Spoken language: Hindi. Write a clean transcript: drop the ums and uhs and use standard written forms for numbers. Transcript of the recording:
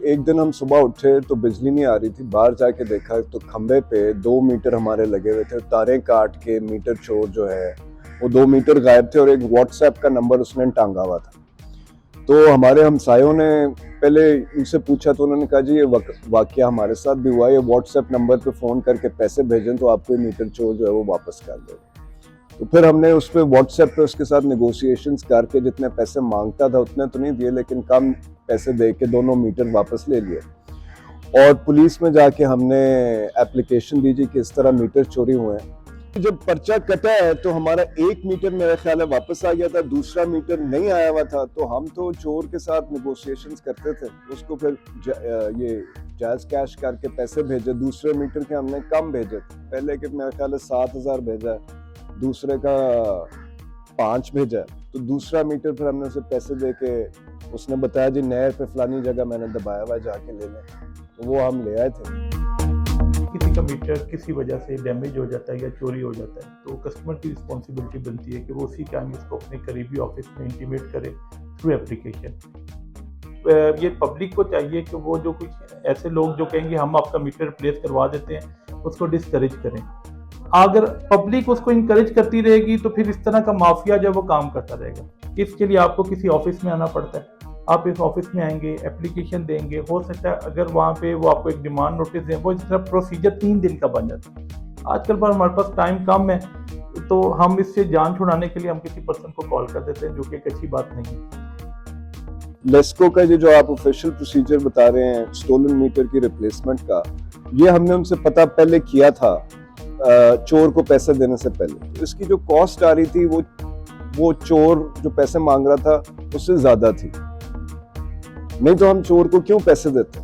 एक दिन हम सुबह उठे तो बिजली नहीं आ रही थी, बाहर जाके देखा तो खंबे पे 2 मीटर हमारे लगे हुए थे, तारें काट के मीटर चोर जो है वो 2 मीटर गायब थे और एक व्हाट्सएप का नंबर उसने टांगा हुआ था। तो हमारे हमसायों ने पहले उनसे पूछा तो उन्होंने कहा जी ये वाकया हमारे साथ भी हुआ, ये व्हाट्सएप नंबर पे फ़ोन करके पैसे भेजें तो आपको ये मीटर चोर जो है वो वापस कर देगा। तो फिर हमने उस पर व्हाट्सएप पे उसके साथ नेगोशिएशंस करके जितने पैसे मांगता था उतने तो नहीं दिए, लेकिन कम पैसे दे के दोनों मीटर वापस ले लिए। और पुलिस में जाके हमने एप्लीकेशन दी कि इस तरह मीटर चोरी हुए हैं। जब पर्चा कटा है तो हमारा 1 मीटर मेरे ख्याल है वापस आ गया था, दूसरा मीटर नहीं आया हुआ था। तो हम तो चोर के साथ नेगोशिएशंस करते थे, उसको फिर ये जायज कैश करके पैसे भेजे। दूसरे मीटर के हमने कम भेजे, पहले के मेरे ख्याल है 7,000 भेजा है, दूसरे का 5 भेजा है। तो दूसरा मीटर फिर हमने उसे पैसे दे के, उसने बताया जी नहर पे फलानी जगह मैंने दबाया हुआ, जाके ले लें। तो वो हम ले आए थे। किसी का मीटर किसी वजह से डैमेज हो जाता है या चोरी हो जाता है तो कस्टमर की रिस्पॉन्सिबिलिटी बनती है कि वो उसी टाइम इसको अपने करीबी ऑफिस में इंटीमेट करे थ्रू एप्लीकेशन। ये पब्लिक को चाहिए कि वो जो कुछ ऐसे लोग जो कहेंगे हम आपका मीटर रिप्लेस करवा देते हैं उसको डिस्करेज करें। अगर पब्लिक उसको इनकरेज करती रहेगी तो फिर इस तरह का माफिया जो वो काम करता रहेगा। इसके लिए आपको किसी ऑफिस में आना पड़ता है, आप इस ऑफिस में आएंगे, एप्लीकेशन देंगे, हो सकता है अगर वहाँ पे वो आपको एक डिमांड नोटिस दें, वो इस तरह प्रोसीजर 3 दिन का बन जाता है। आजकल पर हमारे पास टाइम कम है तो हम इससे जान छुड़ाने के लिए हम किसी पर्सन को कॉल कर देते हैं, जो कि एक अच्छी बात नहीं है। लेस्को का जो आप ऑफिशियल प्रोसीजर बता रहे हैं स्टोलन मीटर की रिप्लेसमेंट का, ये हमने उनसे पता पहले किया था चोर को पैसे देने से पहले। तो इसकी जो कॉस्ट आ रही थी वो चोर जो पैसे मांग रहा था उससे ज्यादा थी, नहीं तो हम चोर को क्यों पैसे देते।